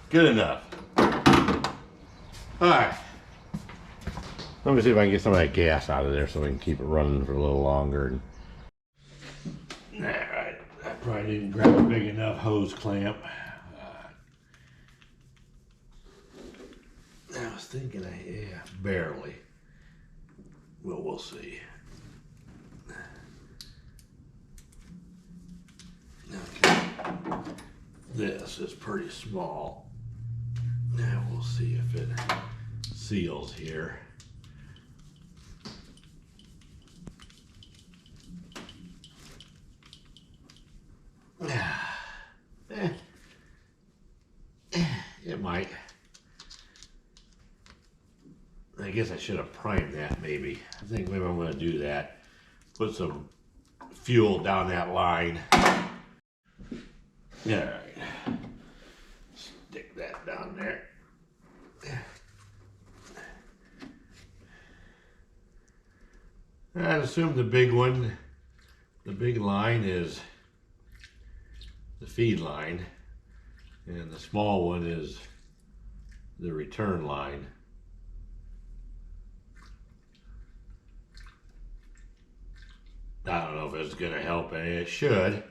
Good enough. All right. Let me see if I can get some of that gas out of there so we can keep it running for a little longer. All right. I probably didn't grab a big enough hose clamp. I was thinking, yeah, barely. Well, we'll see. Okay. This is pretty small. Now we'll see if it seals here. It might. I guess I should have primed that maybe. I think maybe I'm going to do that. Put some fuel down that line. All right. Stick that down there. I'd assume the big one, the big line is the feed line, and the small one is the return line. I don't know if it's going to help any. It should.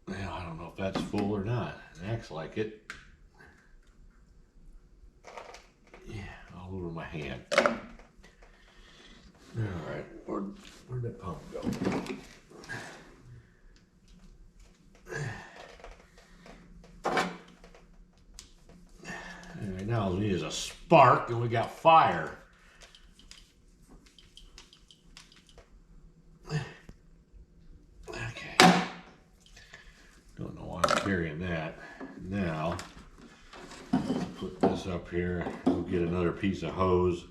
Well, I don't know if that's full or not. It acts like it. Yeah, all over my hand. All right, where'd that pump go? All right, now all we need is a spark, and we got fire. Okay. Don't know why I'm carrying that. Now, put this up here. We'll get another piece of hose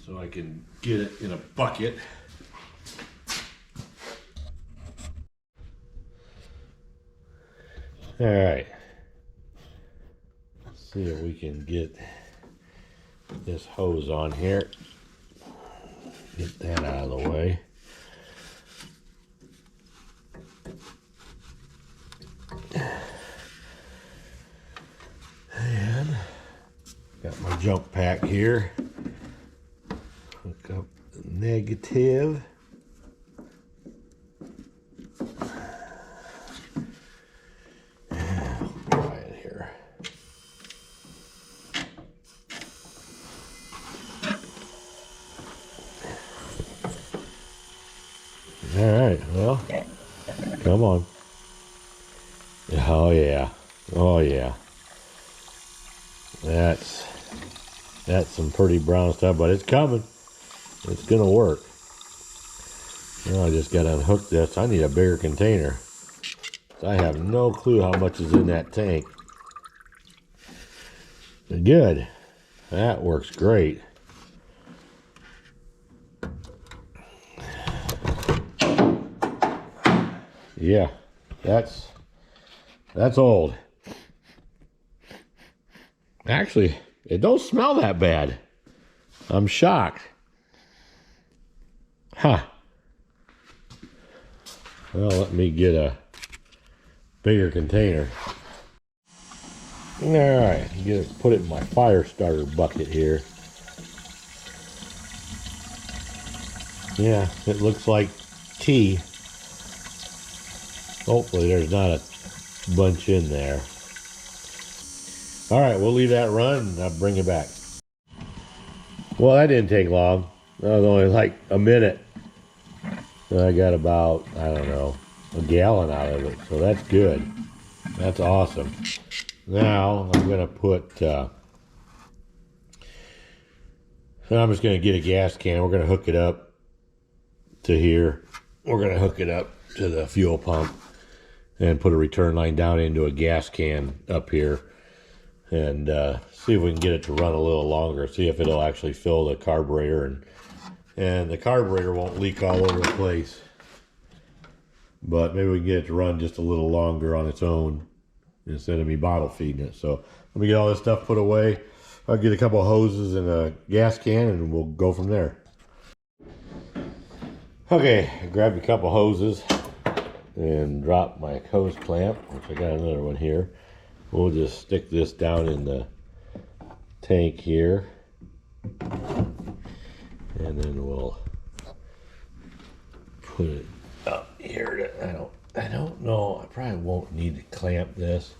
so I can get it in a bucket. All right. Let's see if we can get this hose on here. Get that out of the way. And got my jump pack here. Hook up the negative. Try it here. All right, well, come on. Oh yeah, oh yeah. That's some pretty brown stuff, but it's coming. It's gonna work. Now I just gotta unhook this. I need a bigger container. I have no clue how much is in that tank. But good. That works great. Yeah, that's old. Actually, it don't smell that bad. I'm shocked. Huh. Well, let me get a bigger container. All right, put it in my fire starter bucket here. Yeah, it looks like tea. Hopefully there's not a bunch in there. All right, we'll leave that run and I'll bring it back. Well, that didn't take long. That was only like a minute. And I got about, I don't know, a gallon out of it. So that's good. That's awesome. Now I'm going to put, I'm just going to get a gas can. We're going to hook it up to here. We're going to hook it up to the fuel pump and put a return line down into a gas can up here. And see if we can get it to run a little longer. See if it'll actually fill the carburetor, and the carburetor won't leak all over the place. But maybe we can get it to run just a little longer on its own instead of me bottle feeding it. So let me get all this stuff put away. I'll get a couple of hoses and a gas can, and we'll go from there. Okay, I grabbed a couple hoses and dropped my hose clamp, which I got another one here. we'll just stick this down in the tank here, and then we'll put it up here. I don't know. I probably won't need to clamp this.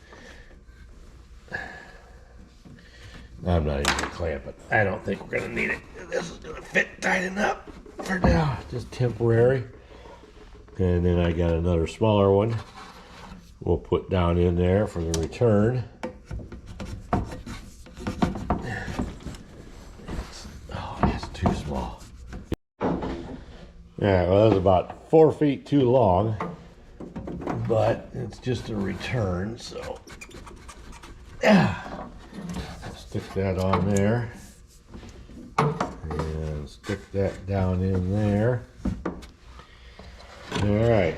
I'm not even gonna clamp it. I don't think we're gonna need it. This is gonna fit tight enough for now, just temporary. And then I got another smaller one we'll put down in there for the return. Oh, that's too small. Yeah, well, that's about 4 feet too long, but it's just a return, so yeah. Stick that on there and stick that down in there. All right.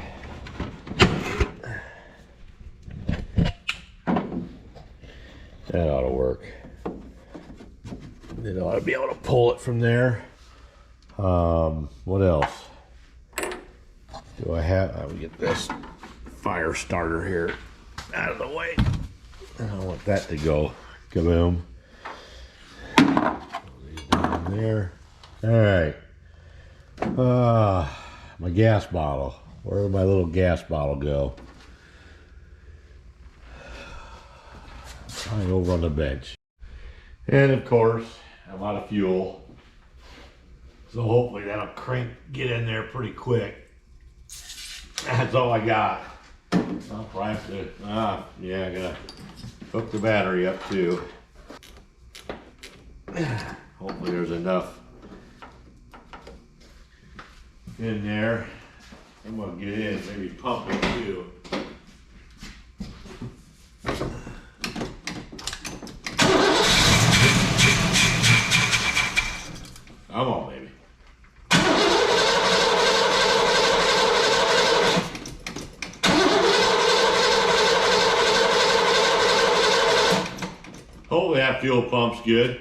That ought to work. Then I ought to be able to pull it from there. What else do I have? I will get this fire starter here out of the way. I don't want that to go kaboom. Down there. All right. My gas bottle. Where did my little gas bottle go? Right over on the bench. And of course, I'm out of fuel. So hopefully that'll get in there pretty quick. That's all I got. I'll probably have to, yeah, I gotta hook the battery up too. Hopefully there's enough in there. I'm gonna get in, maybe pump it too. Come on, baby. Hopefully that fuel pump's good.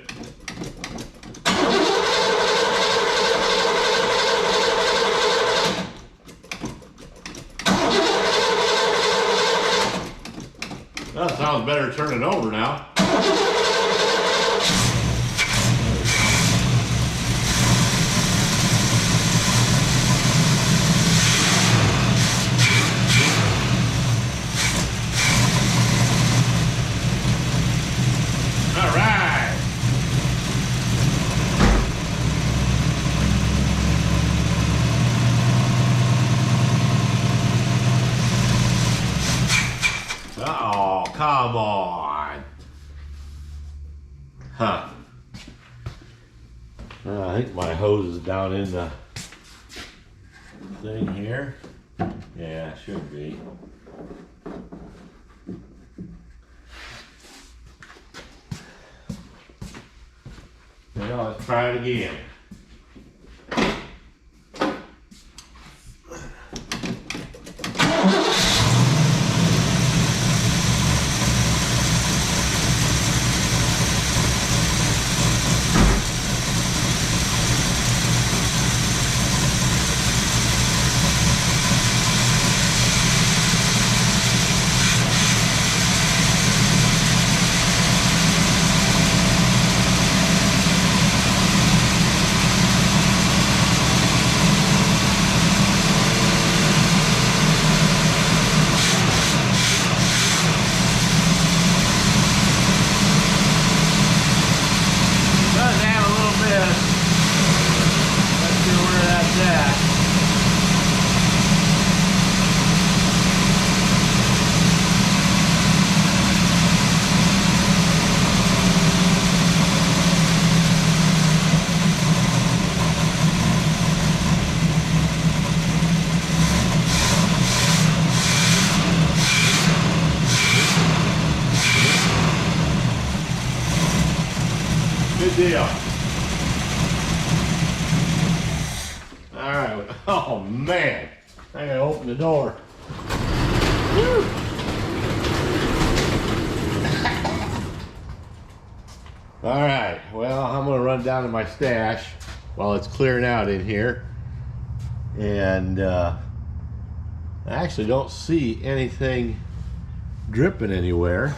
That sounds better turning over now. Oh, come on. Huh. I think my hose is down in the thing here. Yeah, it should be. Well, let's try it again. Good deal. All right. Oh man, I gotta open the door. Woo. All right. Well, I'm gonna run down to my stash while it's clearing out in here, and I actually don't see anything dripping anywhere.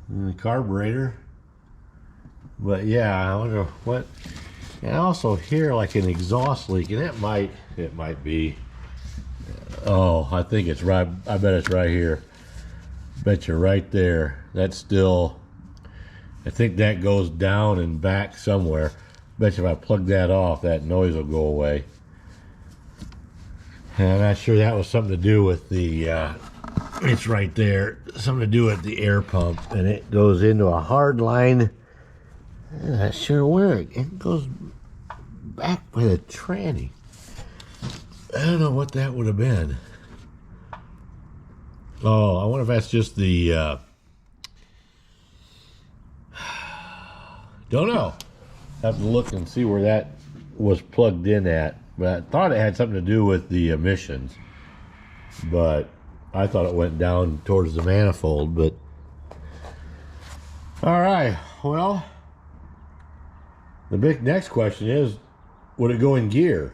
and the carburetor. But yeah, I wonder what. And I also hear like an exhaust leak, and it might be. Oh, I think it's right. I bet it's right here. Bet you're right there. That's still. I think that goes down and back somewhere. Bet you if I plug that off, that noise will go away. And I'm not sure that was something to do with the. It's right there. Something to do with the air pump, and it goes into a hard line. I'm not sure where it goes back by the tranny. I don't know what that would have been. Oh, I wonder if that's just the. Don't know. Have to look and see where that was plugged in at. But I thought it had something to do with the emissions. But I thought it went down towards the manifold. But all right. Well, the big next question is, would it go in gear?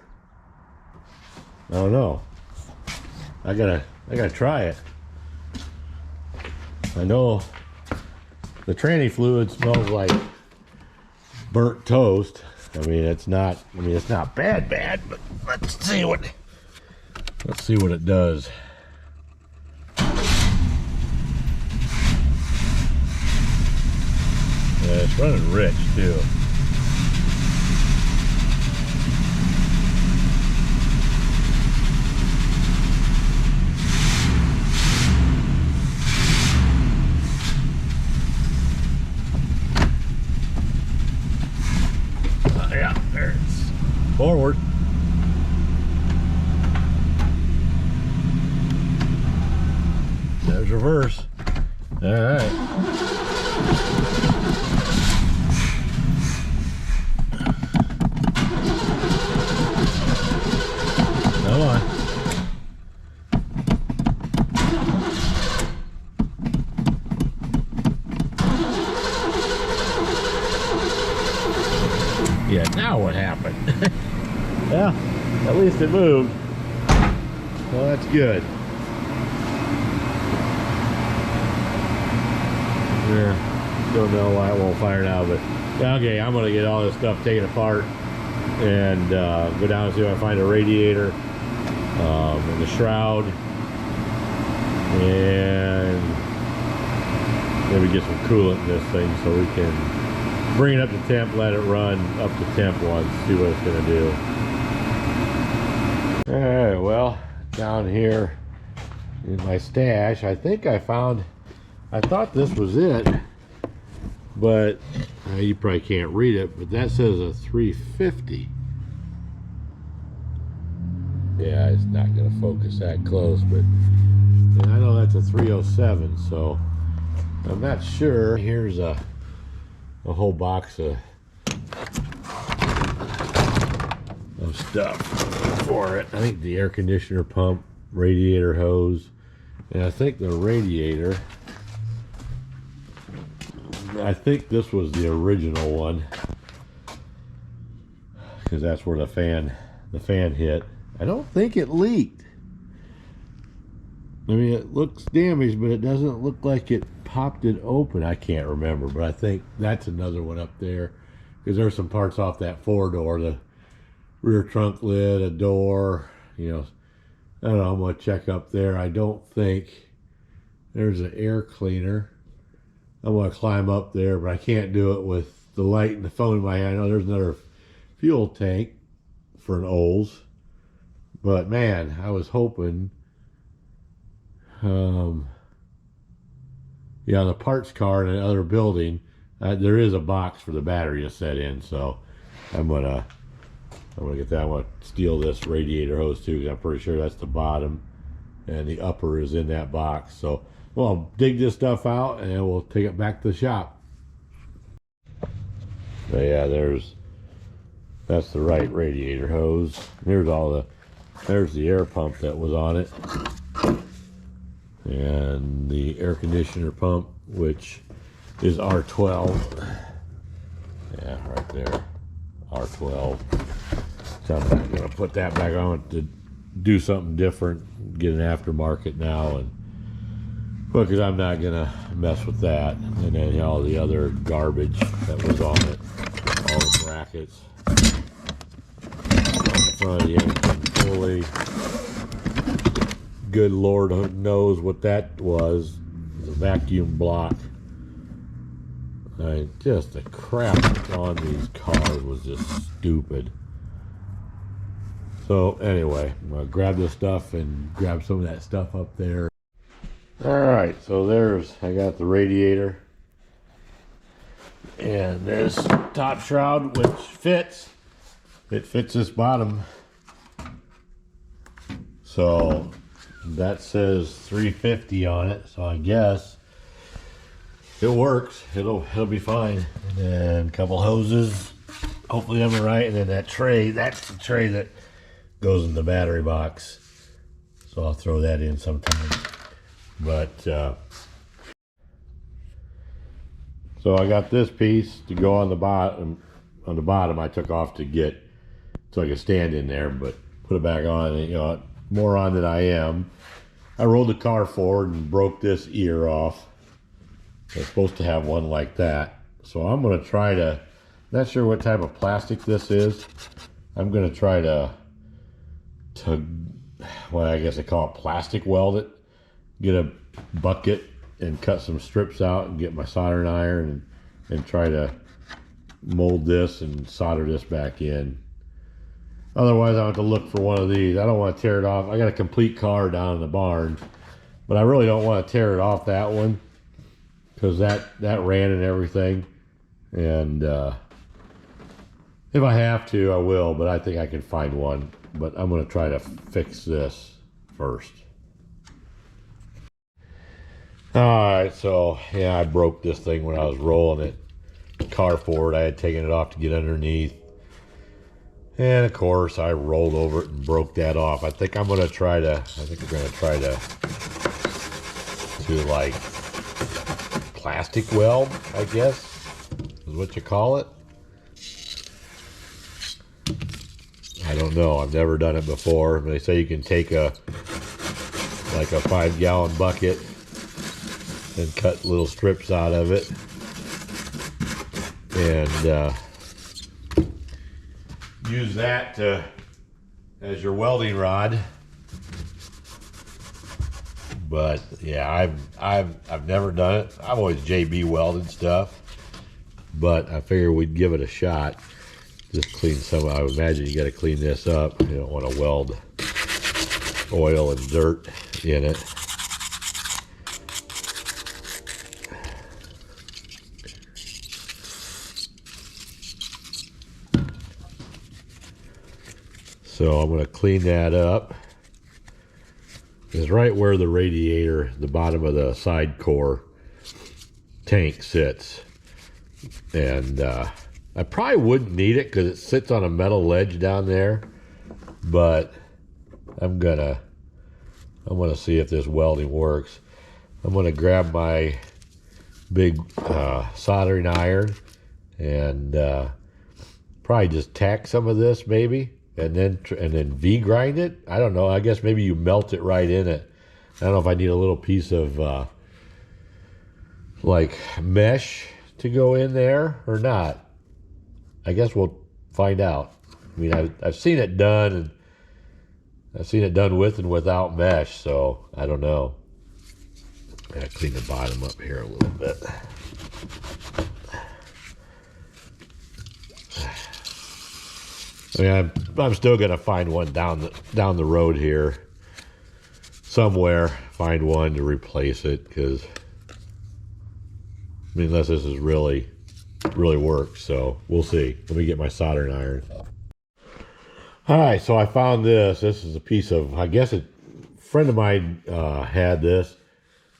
I don't know. I gotta try it. I know the tranny fluid smells like burnt toast. I mean, it's not bad, but let's see what it does. Yeah, it's running rich too. Yeah, there it's forward. There's reverse. All right. Come on. Yeah, now what happened? Well, at least it moved. Well, that's good. Yeah, don't know why it won't fire now, but okay, I'm gonna get all this stuff taken apart and go down and see if I find a radiator and the shroud, and maybe get some coolant in this thing so we can bring it up to temp, let it run up to temp once, see what it's gonna do. All right, well, down here in my stash, I think I thought this was it, but you probably can't read it, but that says a 350. Yeah, it's not gonna focus that close, but and I know that's a 307, so I'm not sure. Here's a whole box of stuff for it. I think the air conditioner pump, radiator hose, and I think the radiator, I think this was the original one, because that's where the fan hit. I don't think it leaked. I mean, it looks damaged, but it doesn't look like it popped it open. I can't remember, but I think that's another one up there, because there's some parts off that 4-door, the rear trunk lid, a door, you know. I don't know, I'm gonna check up there. I don't think there's an air cleaner. I'm gonna climb up there, but I can't do it with the light and the phone in my hand. I know there's another fuel tank for an Olds, but man, I was hoping yeah, the parts car in another building, there is a box for the battery to set in, so I'm gonna get that. I'm gonna steal this radiator hose too, because I'm pretty sure that's the bottom and the upper is in that box. So we'll dig this stuff out and we'll take it back to the shop. But yeah, that's the right radiator hose. There's the air pump that was on it, and the air conditioner pump, which is R12. Yeah, right there, R12. So I'm not gonna put that back on to do something different, get an aftermarket now, and Well, because I'm not gonna mess with that, and then all the other garbage that was on it, all the brackets on the front of the engine fully. Good Lord knows what that was. The vacuum block. Just the crap on these cars was just stupid. So anyway, I'm gonna grab this stuff and grab some of that stuff up there. All right, so I got the radiator and this top shroud, which fits. It fits this bottom. So that says 350 on it. So I guess it works. It'll be fine. And then a couple hoses. Hopefully I'm right. And then that tray, that's the tray that goes in the battery box. So I'll throw that in sometime. But so I got this piece to go on the bottom. On the bottom, I took off to get so I could stand in there, but put it back on. And, you know, moron that I am, I rolled the car forward and broke this ear off. It's supposed to have one like that, so I'm gonna try to. Not sure what type of plastic this is. I'm gonna try to well, I guess they call it plastic weld it. Get a bucket and cut some strips out and get my soldering iron and try to mold this and solder this back in. Otherwise, I have to look for one of these. I don't want to tear it off. I got a complete car down in the barn, but I really don't want to tear it off that one because that ran and everything. And if I have to, I will, but I think I can find one. But I'm going to try to fix this first. Alright, so yeah, I broke this thing when I was rolling it car forward. I had taken it off to get underneath. And of course, I rolled over it and broke that off. I think I'm going to try to, like plastic weld, I guess, is what you call it. I don't know. I've never done it before. They say you can take like a 5-gallon bucket and cut little strips out of it and use that as your welding rod. But yeah, I've never done it. I've always JB welded stuff, but I figured we'd give it a shot. Just clean some. I would imagine you got to clean this up. You don't want to weld oil and dirt in it. So I'm going to clean that up. It's right where the radiator, the bottom of the side core tank sits. And I probably wouldn't need it because it sits on a metal ledge down there. But I'm gonna see if this welding works. I'm gonna grab my big soldering iron and probably just tack some of this maybe. And then V-grind it. I don't know. I guess maybe you melt it right in it. I don't know if I need a little piece of like mesh to go in there or not. I guess we'll find out. I mean, I've seen it done, and I've seen it done with and without mesh. So I don't know. I gotta clean the bottom up here a little bit. I mean, I'm still gonna find one down the road here somewhere. Find one to replace it because I mean, unless this is really works. So we'll see. Let me get my soldering iron. All right, so I found this. This is a piece of, I guess a friend of mine had this.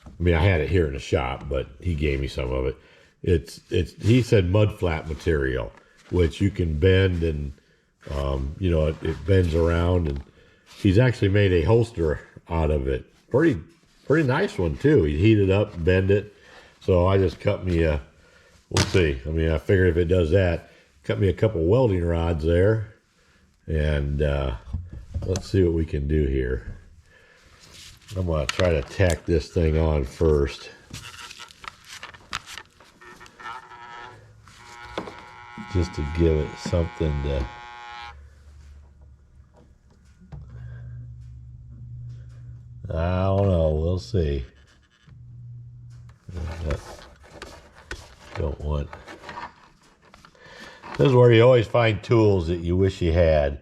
I mean, I had it here in the shop, but he gave me some of it. It's he said mud flat material, which you can bend and you know, it bends around, and he's actually made a holster out of it. Pretty nice one too. He heated up, bend it. So I just cut me a, we'll see. I mean, I figured if it does that, cut me a couple welding rods there, and let's see what we can do here. I'm going to try to tack this thing on first. Just to give it something to... I don't know. We'll see. Don't want... This is where you always find tools that you wish you had.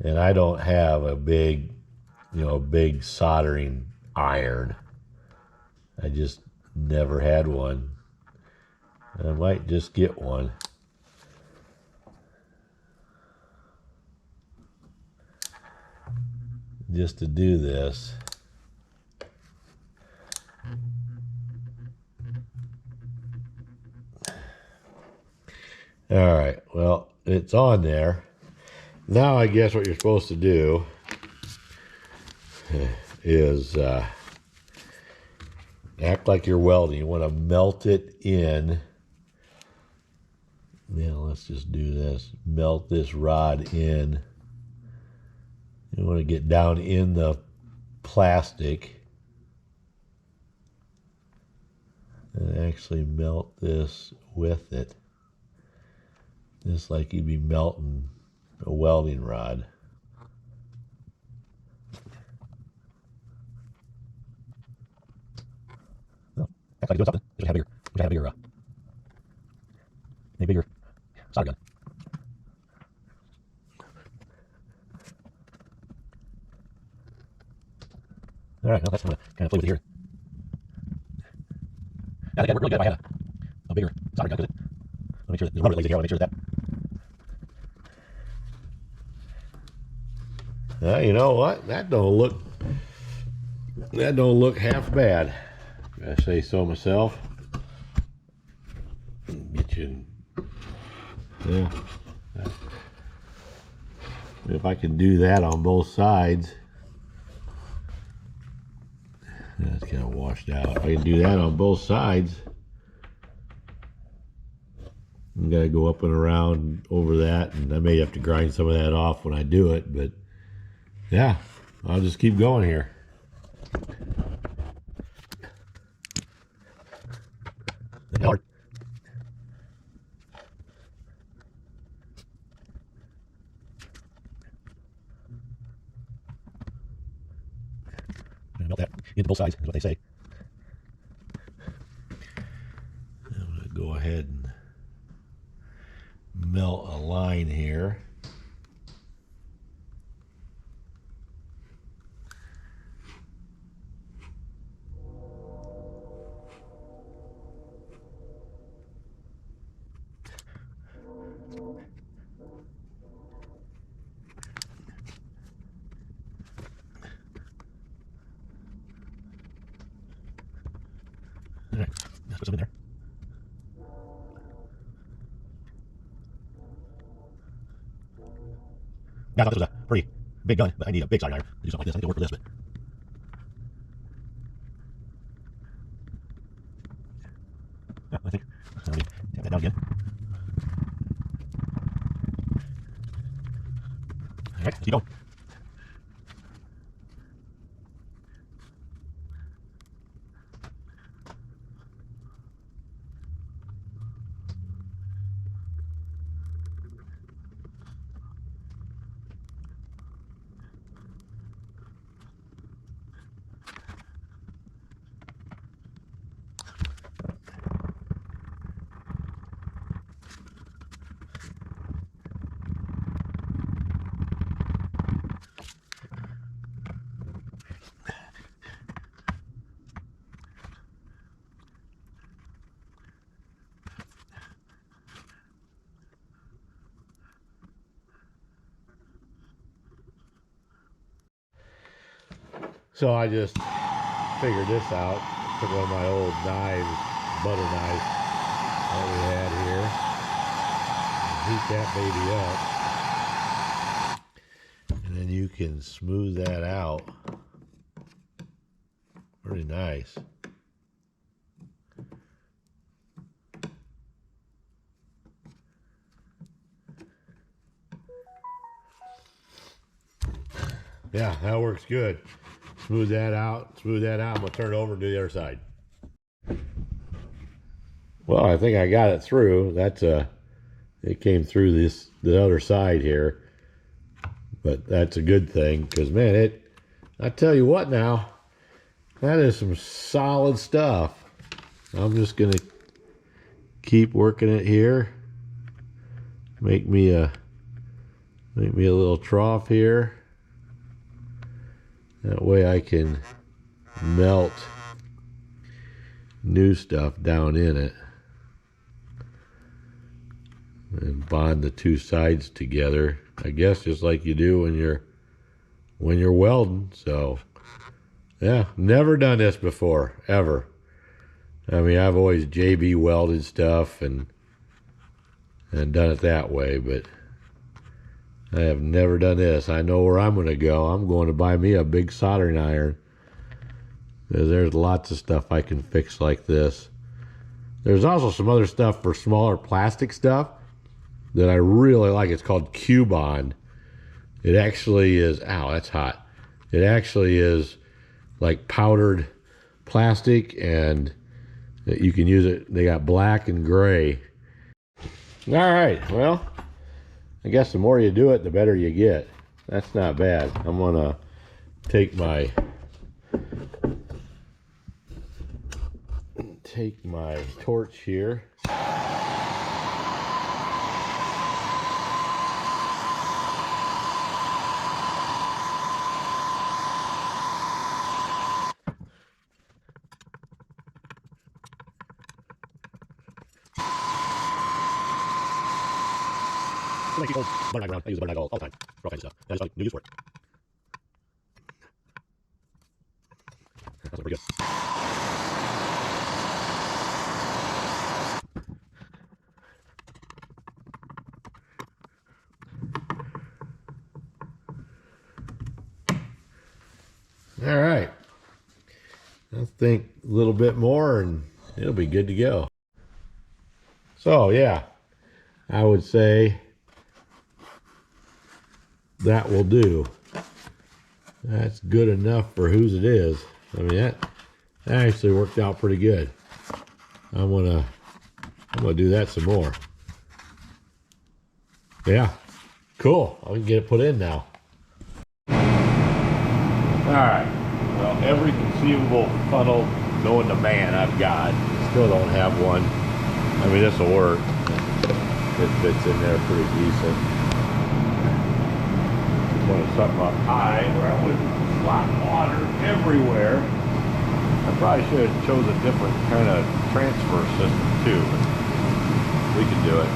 And I don't have a big, big soldering iron. I just never had one. I might just get one. Just to do this. All right, well, it's on there. Now I guess what you're supposed to do is act like you're welding. You want to melt it in. Yeah, let's just do this. Melt this rod in. You want to get down in the plastic and actually melt this with it. Just like you'd be melting a welding rod. Oh, act like you're doing something. Just have a bigger solder gun. All right, well, that's what I'm going to kind of play with here. Yeah, I think that worked really good if I had a bigger solder gun. I'll make sure that the rubber lays it here. I'll make sure that. You know what? That don't look half bad. I say so myself. Get you. Yeah. If I can do that on both sides. That's kind of washed out. If I can do that on both sides, I'm going to go up and around over that, and I may have to grind some of that off when I do it, but yeah, I'll just keep going here. Hard. Melt that into both sides is what they say. I'm going to go ahead and melt a line here. All right, let's put some in there. Yeah, I thought this was a pretty big gun, but I need a big soldering iron to do something like this. I think it'll work for this, but yeah, I think let me tap that down again. All right, keep going. So I just figured this out. Took one of my old knives, butter knife that we had here. Heat that baby up. And then you can smooth that out. Pretty nice. Yeah, that works good. Smooth that out. Smooth that out. I'm going to turn it over to the other side. Well, I think I got it through. That's it came through the other side here. But that's a good thing because, man, I tell you what now, that is some solid stuff. I'm just going to keep working it here. Make me a little trough here. That way I can melt new stuff down in it and bond the two sides together. I guess just like you do when you're welding. So yeah, never done this before, ever. I mean, I've always JB welded stuff and done it that way, but I have never done this. I know where I'm going to go. I'm going to buy me a big soldering iron. There's lots of stuff I can fix like this. There's also some other stuff for smaller plastic stuff that I really like. It's called Q-Bond. It actually is, ow, that's hot. It actually is like powdered plastic, and you can use it. They got black and gray. All right, well, I guess the more you do it, the better you get. That's not bad. I'm gonna take my torch here. I like butter knife around. I use a butter knife all the time for all kinds of stuff. I just like new use for it. That's pretty good. All right. I think a little bit more and it'll be good to go. So yeah, I would say that will do. That's good enough for whose it is. I mean, that actually worked out pretty good. I'm gonna do that some more. Yeah, cool. I can get it put in now. All right. Well, every conceivable funnel known to man I've got. Still don't have one. I mean, this will work. It fits in there pretty decent. Wanted something up high where I wouldn't slot water everywhere. I probably should have chose a different kind of transfer system too, but we can do it.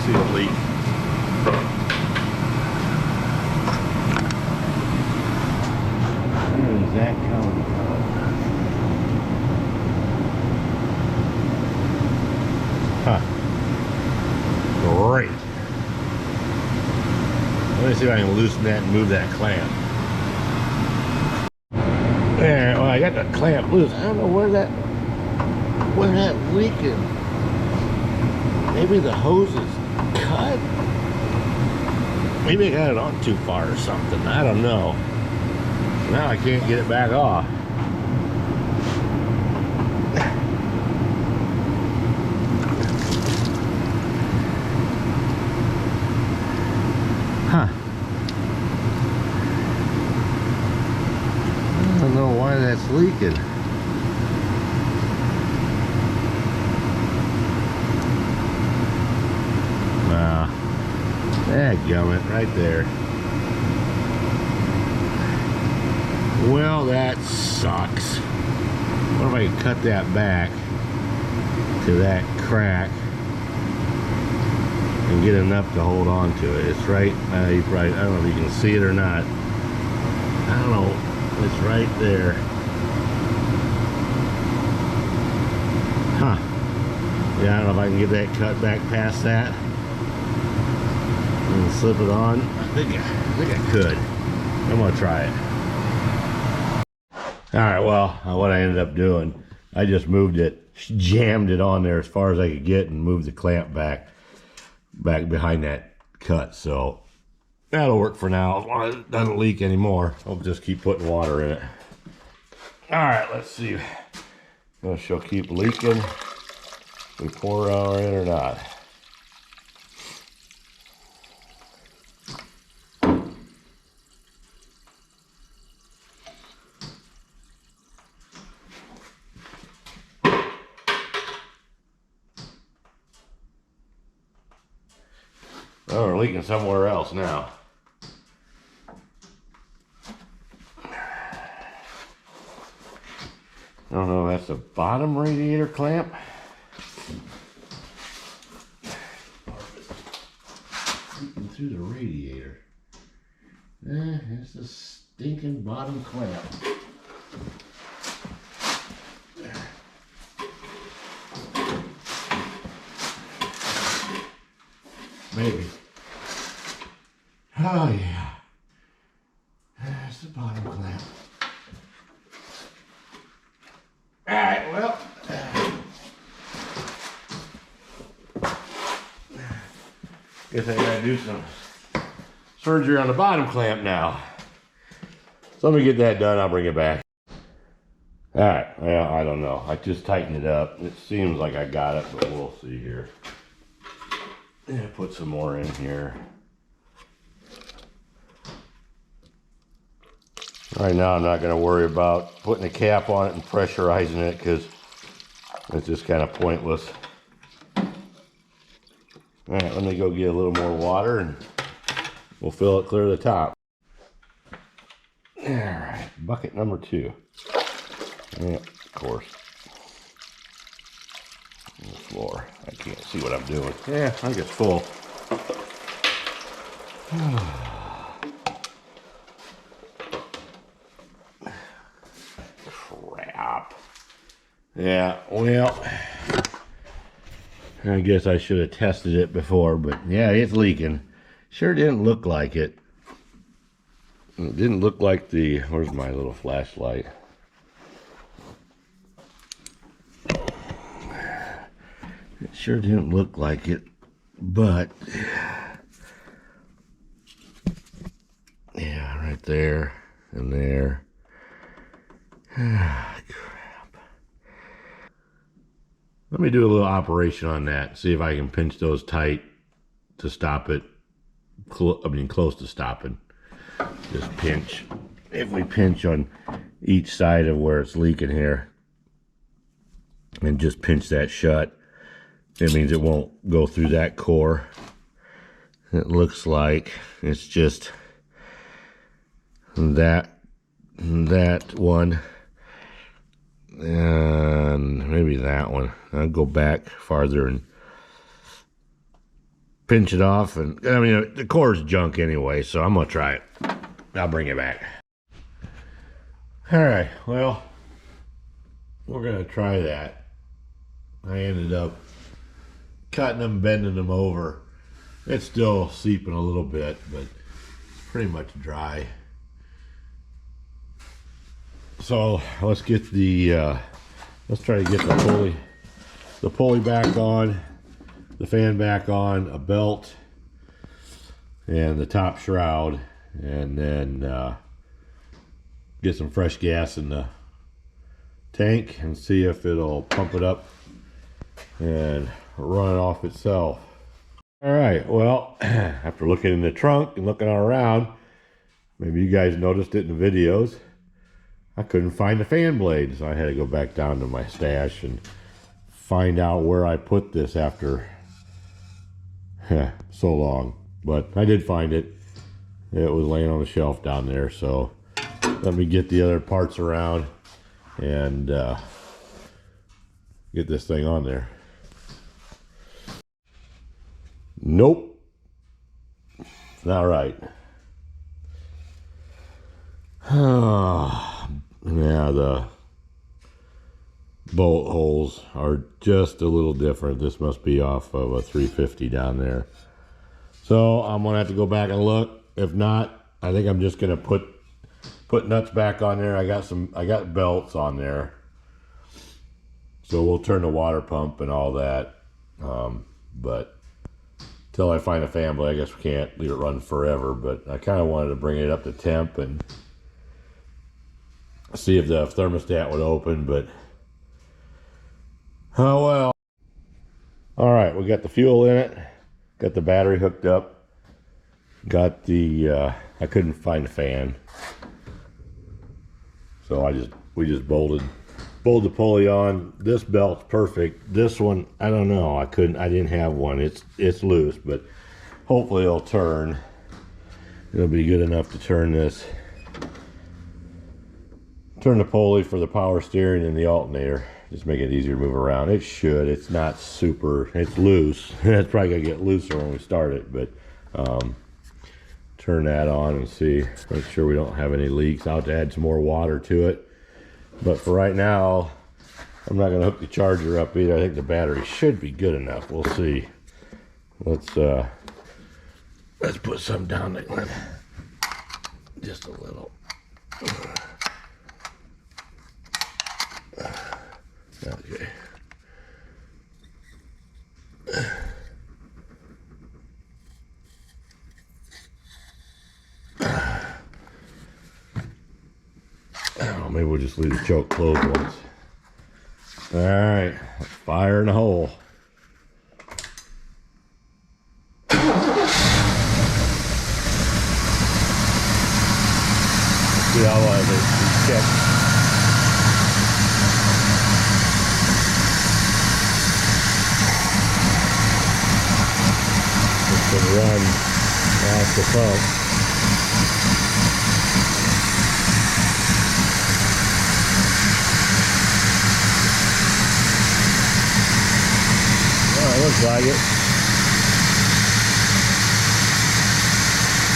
See a leak. Where is that coming from? Huh. Great. Let me see if I can loosen that and move that clamp. There, well, I got the clamp loose. I don't know where that leak is. Maybe the hose is cut. Maybe I got it on too far or something. I don't know. Now I can't get it back off. Huh. I don't know why that's leaking. Dadgummit, right there. Well, that sucks. What if I can cut that back to that crack and get enough to hold on to it? It's right, you probably, I don't know if you can see it or not. I don't know, it's right there. Huh. Yeah, I don't know if I can get that cut back past that. And slip it on. I think I could. I'm gonna try it. All right, well, what I ended up doing, I just moved it, jammed it on there as far as I could get and moved the clamp back behind that cut. So that'll work for now. As long as it doesn't leak anymore, I'll just keep putting water in it. All right, let's see. She'll keep leaking. We pour our in or not. Oh, we're leaking somewhere else now. I don't know if that's the bottom radiator clamp. Leaking through the radiator. It's the stinking bottom clamp. Maybe. Oh yeah. That's the bottom clamp. Alright, well. Guess I gotta do some surgery on the bottom clamp now. So let me get that done, I'll bring it back. Alright, well, I don't know. I just tightened it up. It seems like I got it, but we'll see here. Yeah, put some more in here. Right now I'm not going to worry about putting a cap on it and pressurizing it because it's just kind of pointless. Alright, let me go get a little more water and we'll fill it clear to the top. Alright, bucket number 2. Yeah, of course. On the floor. I can't see what I'm doing. Yeah, I think it's full. Crap. Yeah, well, I guess I should have tested it before, but yeah, it's leaking. Sure didn't look like it. It didn't look like the, where's my little flashlight? It sure didn't look like it, but yeah, right there and there. Ah, crap. Let me do a little operation on that, see if I can pinch those tight to stop it. Close to stopping. Just pinch. If we pinch on each side of where it's leaking here and just pinch that shut, it means it won't go through that core. It looks like it's just that one and maybe that one. I'll go back farther and pinch it off, and I mean the core's junk anyway, so I'm gonna try it. I'll bring it back. All right, well, we're gonna try that. I ended up cutting them, bending them over. It's still seeping a little bit, but it's pretty much dry. So let's get the let's try to get the pulley back on, the fan back on, a belt, and the top shroud, and then get some fresh gas in the tank and see if it'll pump it up and run it off itself. All right, well, after looking in the trunk and looking all around, maybe you guys noticed it in the videos, I couldn't find the fan blade, so I had to go back down to my stash and find out where I put this after so long. But I did find it. It was laying on the shelf down there, so let me get the other parts around and get this thing on there. Nope, it's not right. Yeah, the bolt holes are just a little different. This must be off of a 350 down there. So I'm gonna have to go back and look. If not, I think I'm just gonna put nuts back on there. I got belts on there. So we'll turn the water pump and all that. But until I find a fan blade, I guess we can't leave it run forever. But I kind of wanted to bring it up to temp and see if the thermostat would open, but oh well. All right, we got the fuel in it, got the battery hooked up, got the I couldn't find a fan, so we just bolted the pulley on. This belt's perfect. This one, I don't know, I didn't have one. It's loose, but hopefully it'll turn. It'll be good enough to turn the pulley for the power steering and the alternator. Just make it easier to move around. It should. It's not super. It's loose. It's probably gonna get looser when we start it, but turn that on and see. Make sure we don't have any leaks. I'll have to add some more water to it. But for right now, I'm not gonna hook the charger up either. I think the battery should be good enough. We'll see. Let's put some down there. Just a little. Okay. Oh, maybe we'll just leave the choke closed once. All right, fire in the hole. See how they check. Run off the pump. Oh, it looks like it.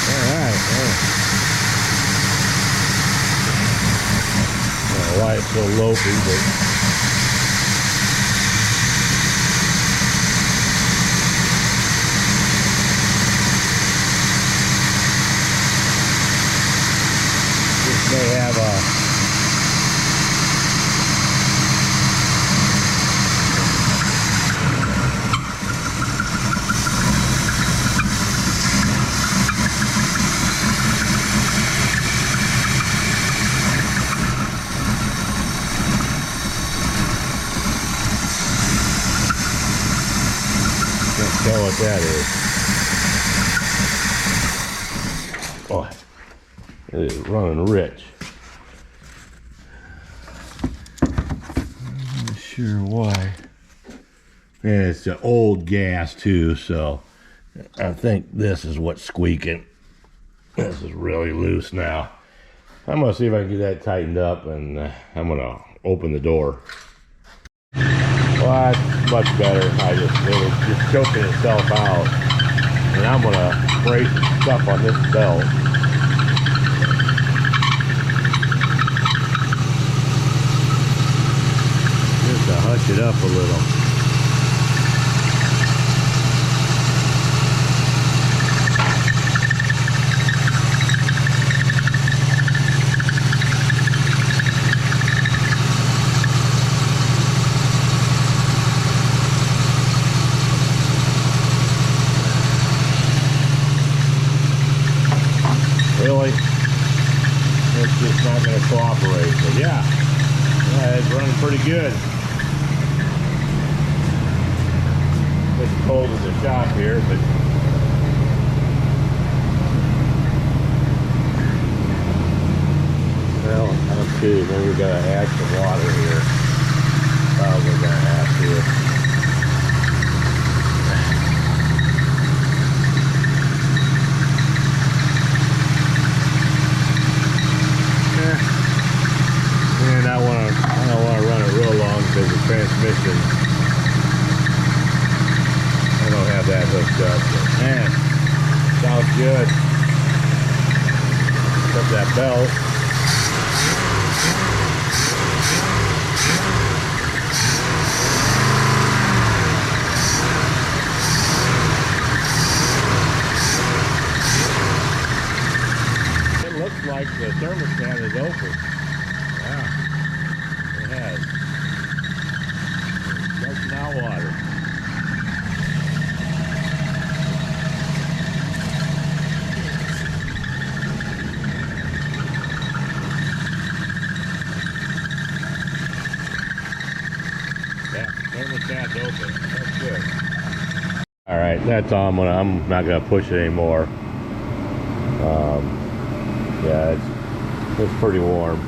All right. I don't know why it's so lopey, but they have a can't tell what that is. Boy, it is running rich. I'm not sure why. And it's an old gas too, so I think this is what's squeaking. This is really loose now. I'm gonna see if I can get that tightened up, and I'm gonna open the door. Well, that's much better. It was just choking itself out, and I'm gonna brace some stuff on this belt. Just to hush it up a little. Really? It's just not going to cooperate. But yeah, it's running pretty good. It's cold in the shop here, but well, let's see. Maybe we got to add some water here. Probably going to have to. And I don't want to run it real long because the transmission, I don't have that hooked up. But man, sounds good. Got that belt. thermostat is open. Yeah, it has. Just now water. Yeah, thermostat's open. That's good. All right, that's all. I'm not gonna push it anymore. Yeah, it's pretty warm.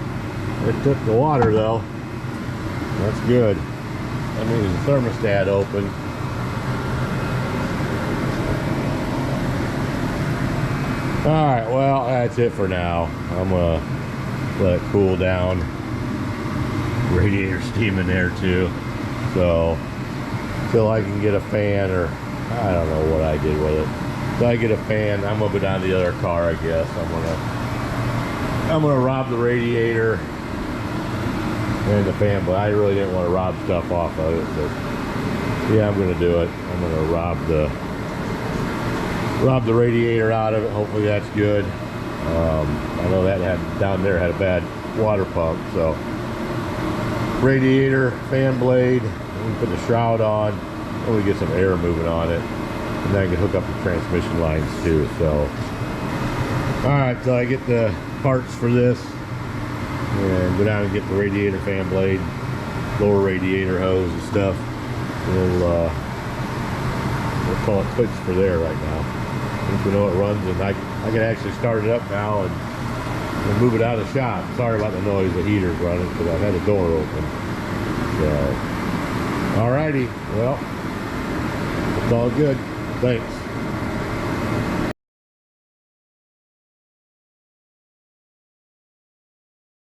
It took the water though. That's good. That means the thermostat open. All right, well, that's it for now. I'm gonna let it cool down. Radiator steam in there too. So, till I can get a fan, or I don't know what I did with it. So I get a fan, I'm gonna go down to the other car, I guess. I'm gonna rob the radiator and the fan, but I really didn't want to rob stuff off of it. But yeah, I'm gonna do it. I'm gonna rob the radiator out of it. Hopefully that's good. I know that down there had a bad water pump, so radiator, fan blade, we put the shroud on, and we get some air moving on it, and then I can hook up the transmission lines too. So alright, so I get the parts for this and go down and get the radiator, fan blade, lower radiator hose and stuff. We'll call it quits for there right now. Once we know it runs, and I can actually start it up now and move it out of the shop. Sorry about the noise, the heater's running because I had the door open. So alrighty, well, it's all good. Thanks.